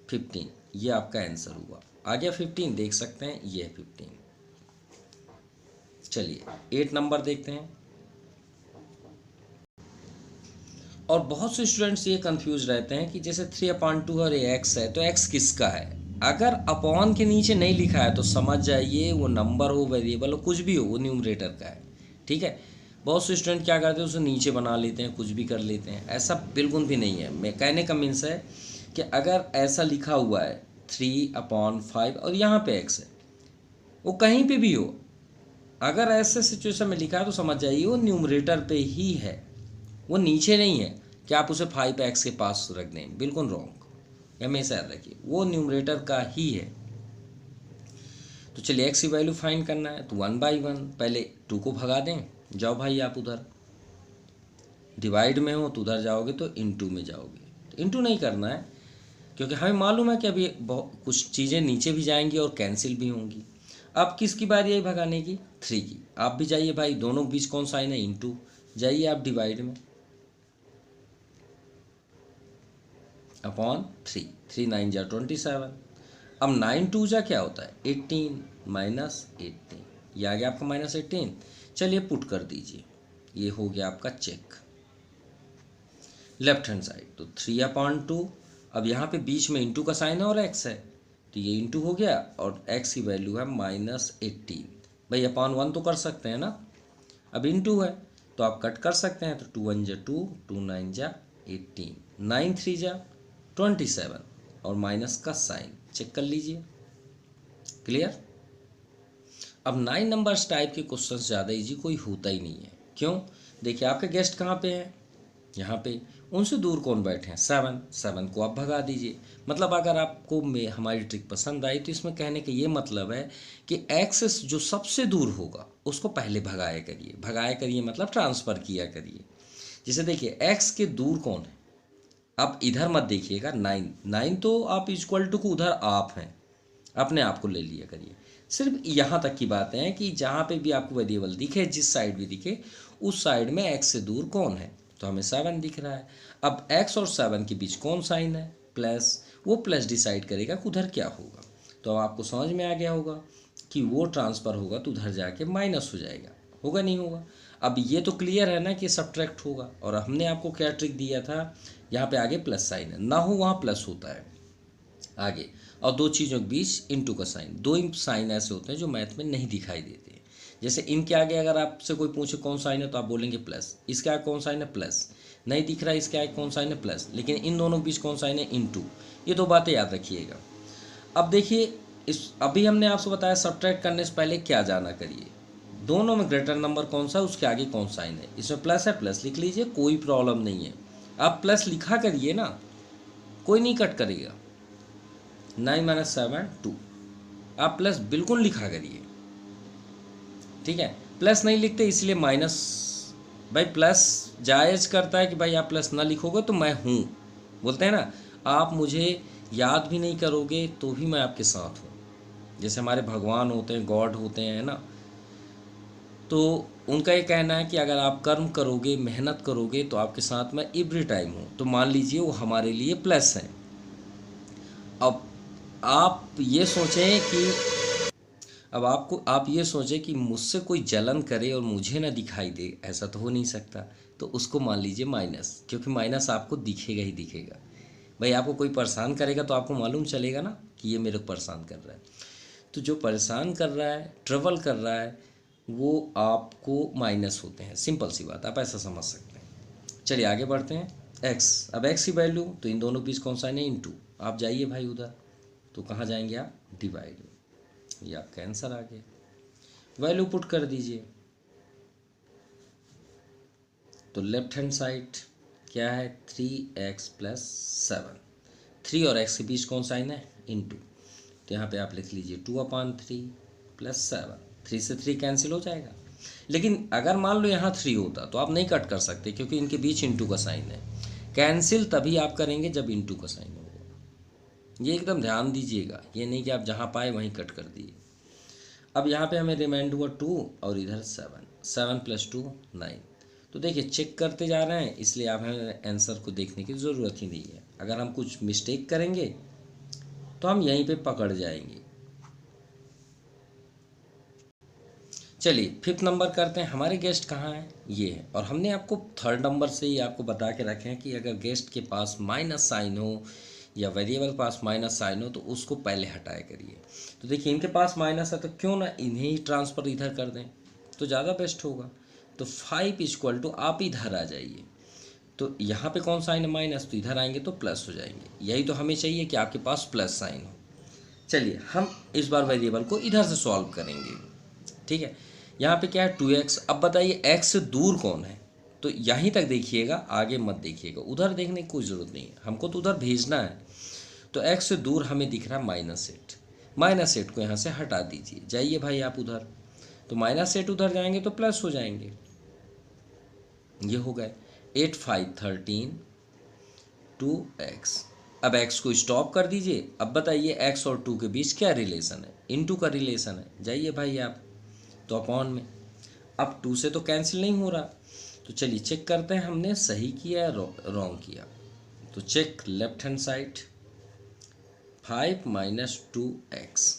Speaker 1: 15, ये आपका आंसर हुआ। आ गया 15, देख सकते हैं ये है 15। चलिए 8 नंबर देखते हैं। और बहुत से स्टूडेंट्स ये कंफ्यूज रहते हैं कि जैसे 3/2 और ये x है तो x किसका है। अगर अपॉन के नीचे नहीं लिखा है तो समझ जाइए वो नंबर हो, वेरिएबल हो, कुछ भी हो, वो न्यूमरेटर का है। ठीक है, बहुत से स्टूडेंट क्या करते हैं, उसे नीचे बना लेते हैं, कुछ भी कर लेते हैं। ऐसा बिल्कुल भी नहीं है। मैं कहने का मीन्स है कि अगर ऐसा लिखा हुआ है 3/5 और यहाँ पे x है, वो कहीं पे भी हो, अगर ऐसे सिचुएशन में लिखा है तो समझ जाइए वो न्यूमरेटर पे ही है, वो नीचे नहीं है कि आप उसे 5x के पास रख दें, बिल्कुल रॉन्ग। हमेशा याद रखिए वो न्यूमरेटर का ही है। तो चलिए x की वैल्यू फाइंड करना है, तो 1/1 पहले 2 को भगा दें, जाओ भाई आप उधर, डिवाइड में हो तो उधर जाओगे तो इनटू में जाओगे। तो इनटू नहीं करना है क्योंकि हमें मालूम है कि अभी बहुत कुछ चीज़ें नीचे भी जाएंगी और कैंसिल भी होंगी। अब किसकी बारी आई भगाने की, 3 की। आप भी जाइए भाई, दोनों बीच कौन साइन है, इनटू, जाइए आप डिवाइड में, अपॉन 3, 3 9 जा 27। अब 9 2 जा क्या होता है, 18 -18, ये आ गया आपका -18। चलिए पुट कर दीजिए, ये हो गया आपका चेक लेफ्ट हैंड साइड। तो 3/2, अब यहाँ पे बीच में इंटू का साइन है और x है तो ये इंटू हो गया, और x की वैल्यू है -18। भाई अपॉन 1 तो कर सकते हैं ना, अब इंटू है तो आप कट कर सकते हैं। तो 2 1 जा 2, 2 9 जा 18, 9 3 जा 27, और माइनस का साइन चेक कर लीजिए। क्लियर। अब 9 नंबर्स टाइप के क्वेश्चन ज़्यादा इजी कोई होता ही नहीं है। क्यों, देखिए आपके गेस्ट कहाँ पे हैं, यहाँ पे, उनसे दूर कौन बैठे हैं, 7, 7 को आप भगा दीजिए। मतलब अगर आपको हमारी ट्रिक पसंद आई तो इसमें कहने का ये मतलब है कि x जो सबसे दूर होगा उसको पहले भगाया करिए। भगाया करिए मतलब ट्रांसफ़र किया करिए। जैसे देखिए x के दूर कौन है, अब इधर मत देखिएगा, 9 9 तो आप इक्वल टू को उधर आप हैं, अपने आप को ले लिया करिए। सिर्फ यहाँ तक की बात है कि जहाँ पे भी आपको वेरिएबल दिखे, जिस साइड भी दिखे, उस साइड में x से दूर कौन है, तो हमें 7 दिख रहा है। अब x और 7 के बीच कौन साइन है, प्लस, वो प्लस डिसाइड करेगा कि उधर क्या होगा। तो अब आपको समझ में आ गया होगा कि वो ट्रांसफ़र होगा तो उधर जाके माइनस हो जाएगा, होगा नहीं होगा। अब ये तो क्लियर है ना कि सब्ट्रैक्ट होगा, और हमने आपको क्या ट्रिक दिया था, यहाँ पे आगे प्लस साइन है, ना हो वहाँ प्लस होता है आगे, और दो चीज़ों के बीच इनटू का साइन। दो साइन ऐसे होते हैं जो मैथ में नहीं दिखाई देते हैं। जैसे इनके आगे अगर आपसे कोई पूछे कौन साइन है तो आप बोलेंगे प्लस, इसके आगे कौन साइन है प्लस, नहीं दिख रहा है इसके आगे कौन साइन है प्लस, लेकिन इन दोनों के बीच कौन साइन है इनटू। ये दो बातें याद रखिएगा। अब देखिए इस अभी हमने आपसे बताया सब्ट्रैक्ट करने से पहले क्या जाना करिए, दोनों में ग्रेटर नंबर कौन सा है, उसके आगे कौन साइन है। इसमें प्लस है, प्लस लिख लीजिए, कोई प्रॉब्लम नहीं है। आप प्लस लिखा करिए ना, कोई नहीं कट करेगा। 9 - 7 2, आप प्लस बिल्कुल लिखा करिए, ठीक है। प्लस नहीं लिखते इसलिए माइनस, भाई प्लस जायज़ करता है कि भाई आप प्लस ना लिखोगे तो मैं हूँ, बोलते हैं ना, आप मुझे याद भी नहीं करोगे तो भी मैं आपके साथ हूँ। जैसे हमारे भगवान होते हैं, गॉड होते हैं ना, तो उनका ये कहना है कि अगर आप कर्म करोगे, मेहनत करोगे तो आपके साथ मैं एवरी टाइम हूँ। तो मान लीजिए वो हमारे लिए प्लस हैं। अब आप ये सोचें कि आप ये सोचें कि मुझसे कोई जलन करे और मुझे ना दिखाई दे, ऐसा तो हो नहीं सकता। तो उसको मान लीजिए माइनस, क्योंकि माइनस आपको दिखेगा ही दिखेगा। भाई आपको कोई परेशान करेगा तो आपको मालूम चलेगा ना कि ये मेरे को परेशान कर रहा है। तो जो परेशान कर रहा है, ट्रबल कर रहा है, वो आपको माइनस होते हैं। सिंपल सी बात, आप ऐसा समझ सकते हैं। चलिए आगे बढ़ते हैं। x, अब x की वैल्यू तो इन दोनों के बीच कौन सा है, इनटू, आप जाइए भाई उधर, तो कहाँ जाएंगे आप, डिवाइड में। ये आपका आंसर आ गया। वैल्यू पुट कर दीजिए। तो लेफ्ट हैंड साइड क्या है, 3x + 7। 3 और x के बीच कौन साइन है, इनटू। तो यहाँ पे आप लिख लीजिए 2/3 + 7। 3 से 3 कैंसिल हो जाएगा। लेकिन अगर मान लो यहाँ 3 होता तो आप नहीं कट कर सकते, क्योंकि इनके बीच इंटू का साइन है। कैंसिल तभी आप करेंगे जब इंटू का साइन होगा। ये एकदम ध्यान दीजिएगा, ये नहीं कि आप जहाँ पाए वहीं कट कर दिए। अब यहाँ पे हमें रिमाइंड हुआ 2 और इधर 7। 7 + 2 9। तो देखिए चेक करते जा रहे हैं, इसलिए आप हमें आंसर को देखने की ज़रूरत ही नहीं है। अगर हम कुछ मिस्टेक करेंगे तो हम यहीं पे पकड़ जाएंगे। चलिए 5th नंबर करते हैं। हमारे गेस्ट कहाँ हैं, ये है। और हमने आपको 3rd नंबर से ही आपको बता के रखे हैं कि अगर गेस्ट के पास माइनस साइन हो या वेरिएबल पास माइनस साइन हो तो उसको पहले हटाया करिए। तो देखिए इनके पास माइनस है तो क्यों ना इन्हें ही ट्रांसफ़र इधर कर दें, तो ज़्यादा बेस्ट होगा। तो 5 = आप इधर आ जाइए। तो यहाँ पे कौन साइन है, माइनस, तो इधर आएंगे तो प्लस हो जाएंगे। यही तो हमें चाहिए कि आपके पास प्लस साइन हो। चलिए हम इस बार वेरिएबल को इधर से सॉल्व करेंगे। ठीक है, यहाँ पे क्या है 2x। अब बताइए x से दूर कौन है, तो यहीं तक देखिएगा, आगे मत देखिएगा। उधर देखने की कोई ज़रूरत नहीं है, हमको तो उधर भेजना है। तो x से दूर हमें दिख रहा है -8। -8 को यहाँ से हटा दीजिए, जाइए भाई आप उधर। तो -8 उधर जाएंगे तो प्लस हो जाएंगे। ये हो गए 8 5 13 2x। अब x को स्टॉप कर दीजिए। अब बताइए x और 2 के बीच क्या रिलेशन है, इनटू का रिलेशन है। जाइए भाई आप, तो अपॉन में। अब 2 से तो कैंसिल नहीं हो रहा, तो चलिए चेक करते हैं हमने सही किया या रॉन्ग किया। तो check left hand side, 5 - 2x।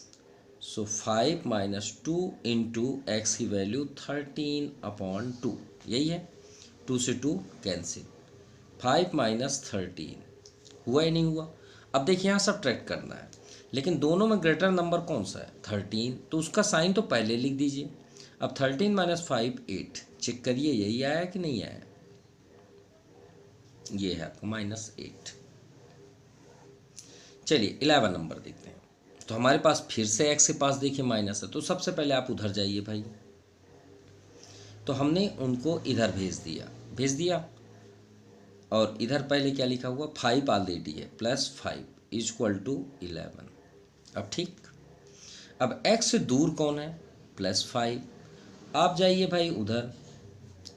Speaker 1: So 5 - 2 into x की वैल्यू 13/2, यही है। 2 से 2 कैंसिल, 5 - 13 हुआ ही नहीं हुआ। अब देखिए यहाँ सब्ट्रैक्ट करना है, लेकिन दोनों में ग्रेटर नंबर कौन सा है, 13। तो उसका साइन तो पहले लिख दीजिए। अब 13 - 5 8। चेक करिए यही आया कि नहीं आया, ये है आपका -8। चलिए 11 नंबर देखते हैं। तो हमारे पास फिर से x के पास देखिए माइनस है, तो सबसे पहले आप उधर जाइए भाई। तो हमने उनको इधर भेज दिया। और इधर पहले क्या लिखा हुआ, 5 ऑलरेडी है, +5 = 11। अब ठीक, अब x से दूर कौन है, +5। आप जाइए भाई उधर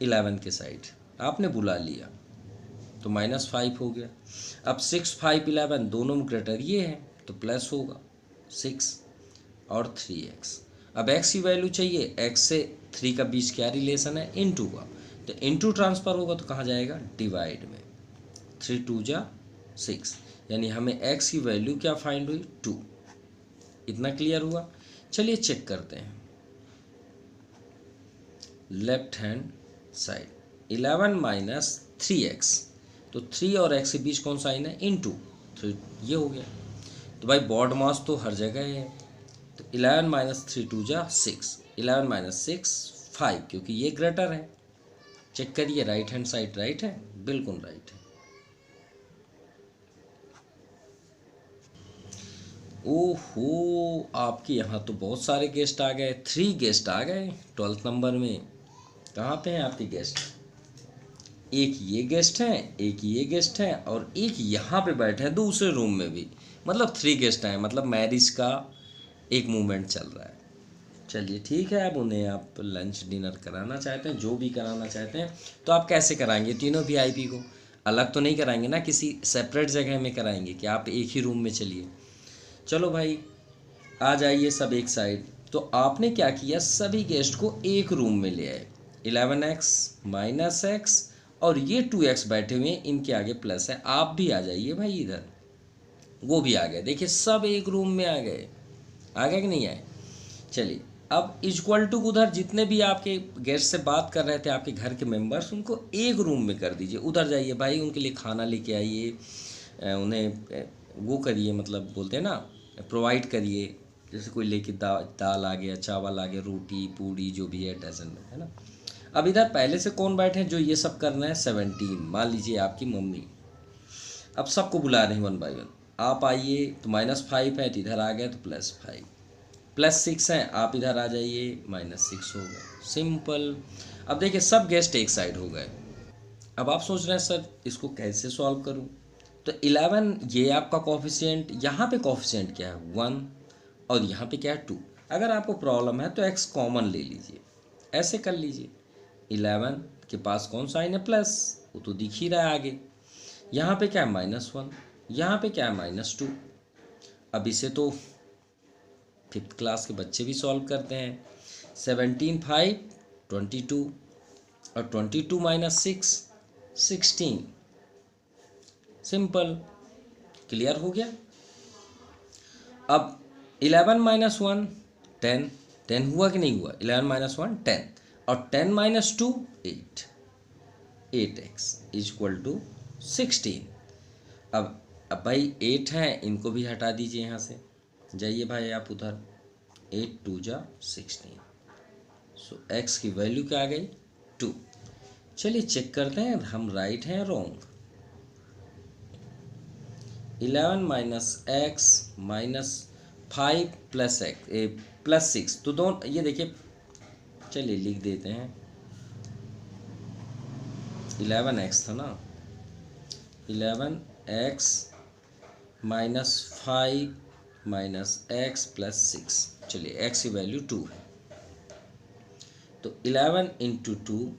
Speaker 1: 11 के साइड, आपने बुला लिया तो -5 हो गया। अब 6 5 11 दोनों में ग्रेटर ये है, तो प्लस होगा 6 और 3x। अब x की वैल्यू चाहिए, x से 3 का बीच क्या रिलेशन है, इनटू का। तो इनटू ट्रांसफ़र होगा तो कहाँ जाएगा, डिवाइड में। 3 2 = 6, यानी हमें x की वैल्यू क्या फाइंड हुई, 2। इतना क्लियर हुआ। चलिए चेक करते हैं लेफ्ट हैंड साइड, 11 - 3x। तो 3 और x के बीच कौन साइन है, इनटू। तो ये हो गया। तो भाई बॉड मास तो हर जगह है। तो 11 - 3 2 = 6। 11 - 6 5, क्योंकि ये ग्रेटर है। चेक करिए राइट हैंड साइड राइट है, बिल्कुल राइट है। ओहो, आपके यहाँ तो बहुत सारे गेस्ट आ गए, 3 गेस्ट आ गए 12th नंबर में। कहाँ पे हैं आपके गेस्ट, एक ये गेस्ट हैं, एक ये गेस्ट हैं, और एक यहाँ पे बैठे हैं दूसरे रूम में भी। मतलब 3 गेस्ट हैं, मतलब मैरिज का एक मूवमेंट चल रहा है। चलिए ठीक है, अब उन्हें आप लंच डिनर कराना चाहते हैं, जो भी कराना चाहते हैं, तो आप कैसे कराएंगे, तीनों VIP को अलग तो नहीं कराएंगे ना, किसी सेपरेट जगह में कराएंगे कि आप एक ही रूम में चलिए। चलो भाई आ जाइए सब एक साइड। तो आपने क्या किया, सभी गेस्ट को एक रूम में ले आए। 11x -x और ये 2x बैठे हुए हैं, इनके आगे प्लस है। आप भी आ जाइए भाई इधर, वो भी आ गए। देखिए सब एक रूम में आ गए कि नहीं आए। चलिए अब इक्वल टू उधर जितने भी आपके गेस्ट से बात कर रहे थे, आपके घर के मेंबर्स, उनको एक रूम में कर दीजिए। उधर जाइए भाई, उनके लिए खाना लेके आइए, उन्हें वो करिए, मतलब बोलते हैं ना, प्रोवाइड करिए। जैसे कोई लेके दाल आ गया, चावल आ गया, रोटी पूड़ी जो भी है डजन में, है ना। अब इधर पहले से कौन बैठे हैं जो ये सब करना है, 17। मान लीजिए आपकी मम्मी। अब सबको बुला रहे हैं 1 by 1। आप आइए तो -5 है तो इधर आ गया तो +5, +6 है आप इधर आ जाइए -6 हो गए, सिंपल। अब देखिए सब गेस्ट एक साइड हो गए। अब आप सोच रहे हैं सर इसको कैसे सॉल्व करूं? तो 11 ये आपका कोफिशिएंट, यहाँ पे कोफिशिएंट क्या है 1 और यहाँ पे क्या है 2। अगर आपको प्रॉब्लम है तो x कॉमन ले लीजिए, ऐसे कर लीजिए। 11 के पास कौन सा साइन है प्लस, वो तो दिख ही रहा है आगे। यहाँ पे क्या है -1, यहाँ पे क्या है -2। अब इसे तो 5th क्लास के बच्चे भी सॉल्व करते हैं। 17 5 22 और 22 -6 16, सिंपल, क्लियर हो गया। अब 11 -1 10, 10 हुआ कि नहीं हुआ? 11 -1 10 और 10 - 2 8, 8x = 16। अब भाई 8 हैं, इनको भी हटा दीजिए यहाँ से, जाइए भाई आप उधर, 8 2 जा 16। सो x की वैल्यू क्या आ गई 2। चलिए चेक करते हैं हम राइट हैं रॉन्ग। 11 - x -5 + 6, तो दोनों ये देखिए, चलिए लिख देते हैं 11x था ना, 11x -5 -x + 6, चलिए x की वैल्यू 2 है, तो 11 × 2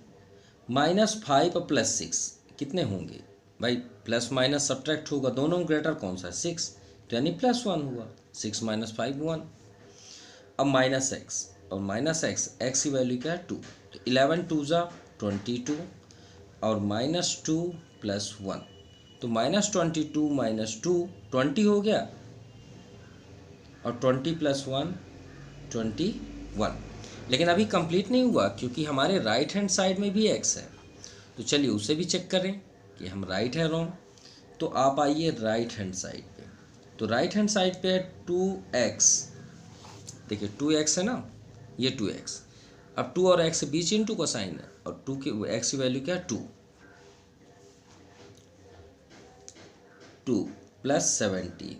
Speaker 1: -5 + 6 कितने होंगे भाई? प्लस माइनस सब्ट्रैक्ट होगा, दोनों ग्रेटर कौन सा है 6, तो यानी +1 हुआ, 6 - 5 1। अब -x और -x, x की वैल्यू क्या है 2, तो 11 2 ज़ा 22 और -2 + 1, तो -22 - 2 20 हो गया और 20 + 1 21। लेकिन अभी कंप्लीट नहीं हुआ क्योंकि हमारे राइट हैंड साइड में भी x है, तो चलिए उसे भी चेक करें कि हम राइट है रॉन्ग। तो आप आइए राइट हैंड साइड पे, तो राइट हैंड साइड पे है 2x, देखिए 2x है ना, ये 2x। अब 2 और x के बीच इंटू का साइन है और 2 की x की वैल्यू क्या है 2 + 17,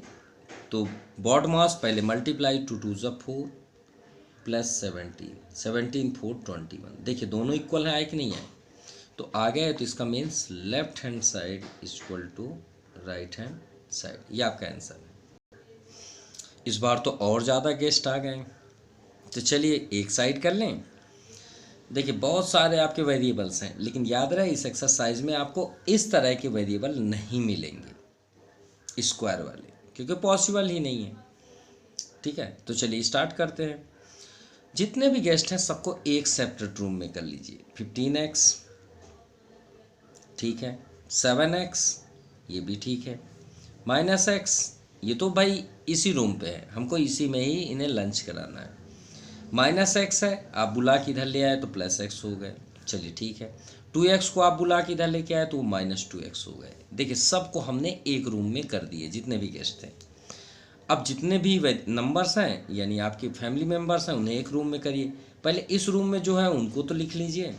Speaker 1: तो बॉड मास पहले मल्टीप्लाई 2 2 ज़ा 4 + 17, 17 4 21। देखिए दोनों इक्वल है कि नहीं है, तो आ गया है, तो इसका means left hand side = right hand side, ये आपका आंसर है। इस बार तो और ज़्यादा गेस्ट आ गए, तो चलिए एक साइड कर लें। देखिए बहुत सारे आपके वेरिएबल्स हैं, लेकिन याद रहे इस एक्सरसाइज में आपको इस तरह के वेरिएबल नहीं मिलेंगे स्क्वायर वाले, क्योंकि पॉसिबल ही नहीं है। ठीक है, तो चलिए स्टार्ट करते हैं। जितने भी गेस्ट हैं सबको एक सेपरेट रूम में कर लीजिए। 15x ठीक है, 7x ये भी ठीक है, -x ये तो भाई इसी रूम पे है, हमको इसी में ही इन्हें लंच कराना है। -x है, आप बुला के इधर ले आए तो +x हो गए, चलिए ठीक है। 2x को आप बुला के इधर लेके आए तो -2x हो गए। देखिए सबको हमने एक रूम में कर दिए जितने भी गेस्ट थे। अब जितने भी नंबर्स हैं यानी आपके फैमिली मेम्बर्स हैं उन्हें एक रूम में करिए। पहले इस रूम में जो है उनको तो लिख लीजिए,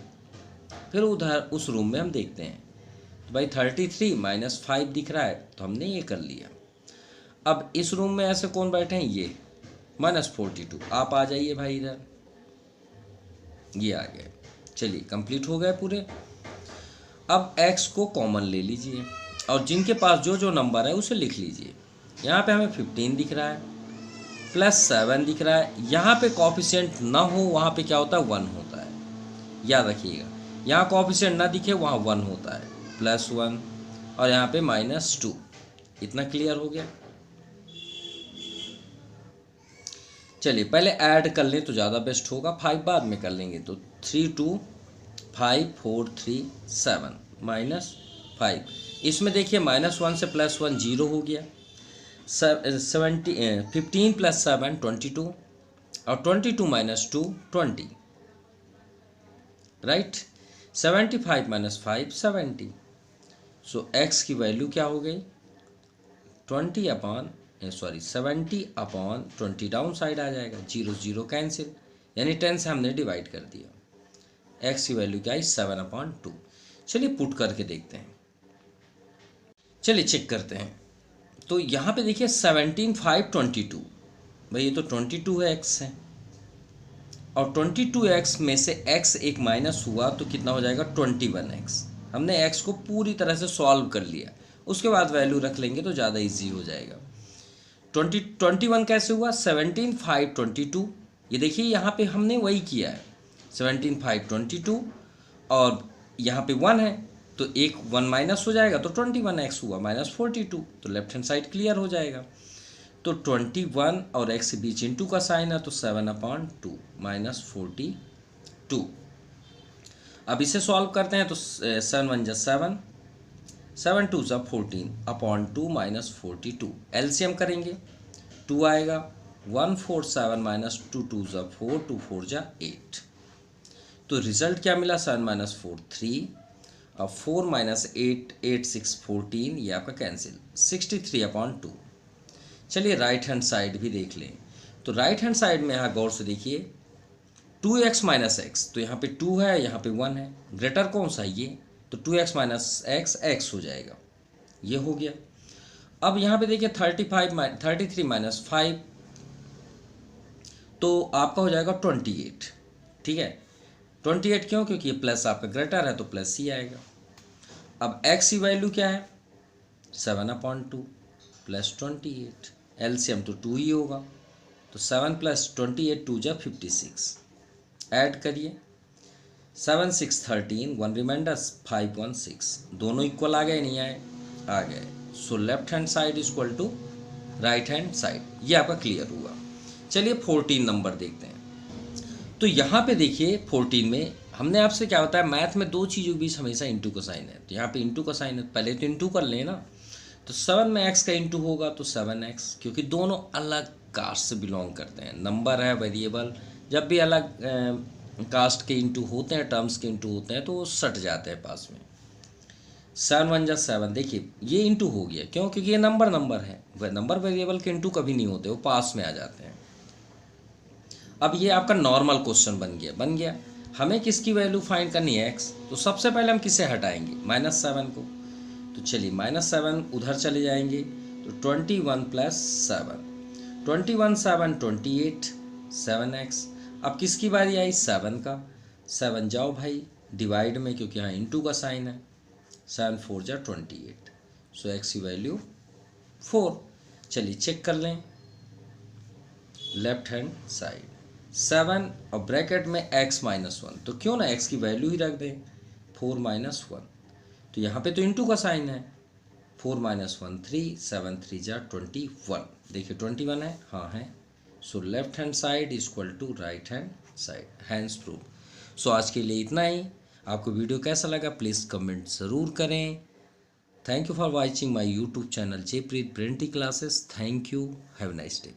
Speaker 1: फिर उधर उस रूम में हम देखते हैं। तो भाई 33 -5 दिख रहा है तो हमने ये कर लिया। अब इस रूम में ऐसे कौन बैठे हैं, ये -42, आप आ जाइए भाई इधर, ये आ गए। चलिए कंप्लीट हो गए पूरे। अब x को कॉमन ले लीजिए और जिनके पास जो जो नंबर है उसे लिख लीजिए। यहाँ पे हमें 15 दिख रहा है, +7 दिख रहा है। यहाँ पे कोएफिशिएंट ना हो वहाँ पे क्या होता है 1 होता है, याद रखिएगा। यहाँ कोएफिशिएंट ना दिखे वहाँ 1 होता है, +1 और यहाँ पे -2। इतना क्लियर हो गया। चलिए पहले ऐड कर लें तो ज़्यादा बेस्ट होगा, 5 बाद में कर लेंगे। तो 3 2 5 4 3 7 -5, इसमें देखिए -1 से +1 0 हो गया। 15 + 7 22 और 22 - 2 20, राइट। 75 - 5 70। सो x की वैल्यू क्या हो गई 70/20 डाउन साइड आ जाएगा, 0 0 कैंसिल, यानी 10 से हमने डिवाइड कर दिया। x की वैल्यू क्या है 7/2। चलिए पुट करके देखते हैं, चलिए चेक करते हैं। तो यहाँ पे देखिए 17 5 22, भाई ये तो 22 है x है, और 22x में से x एक माइनस हुआ तो कितना हो जाएगा 21x। हमने x को पूरी तरह से सॉल्व कर लिया, उसके बाद वैल्यू रख लेंगे तो ज़्यादा इजी हो जाएगा। 21 कैसे हुआ, 17 5 22, ये देखिए यहाँ पे हमने वही किया है, 17 5 22 और यहाँ पे 1 है तो एक 1 माइनस हो जाएगा तो 21x हुआ माइनस 42, तो लेफ्ट हैंड साइड क्लियर हो जाएगा। तो 21 और x के बीच इंटू का साइन है तो 7/2 माइनस 42। अब इसे सॉल्व करते हैं तो 7 1 7, 7 2 14/2 माइनस 42। एलसीएम करेंगे 2 आएगा, 147 माइनस 2 2 4, 2 4 8। तो रिजल्ट क्या मिला, 7 माइनस 4 3, और 4 माइनस 8 8 6 14, ये आपका कैंसिल, 63/2। चलिए राइट हैंड साइड भी देख लें। तो राइट हैंड साइड में यहाँ गौर से देखिए 2x माइनस एक्स, तो यहाँ पे 2 है, यहाँ पे 1 है, ग्रेटर कौन सा है ये, तो 2x माइनस एक्स x हो जाएगा, ये हो गया। अब यहाँ पे देखिए 33 माइनस 5, तो आपका हो जाएगा 28, ठीक है। 28 क्यों, क्योंकि ये प्लस आपका ग्रेटर है तो प्लस ही आएगा। अब x की वैल्यू क्या है, 7/2 प्लस 28, एलसीएम तो 2 ही होगा, तो 7 प्लस 28 2 जा 56, ऐड करिए 7 6 13, 1 रिमाइंडर 5 1 6, दोनों इक्वल आ गए, नहीं आए, आ गए। So left hand side is equal to right hand side, ये आपका क्लियर हुआ। चलिए 14 नंबर देखते हैं। तो यहाँ पे देखिए 14 में हमने आपसे क्या होता है, मैथ में दो चीज़ों के बीच हमेशा इंटू का साइन है, तो यहाँ पे इंटू का साइन है, पहले तो इंटू कर लें ना। तो 7 में x का इंटू होगा तो 7x, क्योंकि दोनों अलग कास्ट से बिलोंग करते हैं, नंबर है वेरिएबल, जब भी अलग कास्ट के इंटू होते हैं, टर्म्स के इंटू होते हैं तो वो सट जाते हैं पास में। 7 1 7, देखिए ये इंटू हो गया, क्यों, क्योंकि ये नंबर है, वह नंबर वेरिएबल के इंटू कभी नहीं होते, वो पास में आ जाते हैं। अब ये आपका नॉर्मल क्वेश्चन बन गया। हमें किसकी वैल्यू फाइंड करनी है, x, तो सबसे पहले हम किसे हटाएंगे, -7 को। तो चलिए -7 उधर चले जाएंगे, तो 21 + 7, 21 7 28, 7x। अब किसकी बारी आई, 7 का, 7 जाओ भाई डिवाइड में, क्योंकि यहाँ इंटू का साइन है, 7 4 जा 28, सो x की वैल्यू 4। चलिए चेक कर लें लेफ्ट हैंड साइड, 7 और ब्रैकेट में x -1, तो क्यों ना x की वैल्यू ही रख दें, 4 - 1, तो यहाँ पे तो इंटू का साइन है, 4 - 1 3, 7 3 जा 21, देखिए 21 है, हाँ है। So left hand side is equal to right hand side, hence prove. So आज के लिए इतना ही। आपको वीडियो कैसा लगा प्लीज़ कमेंट ज़रूर करें। Thank you for watching my YouTube channel Jaipreet printing classes. Thank you, have nice day.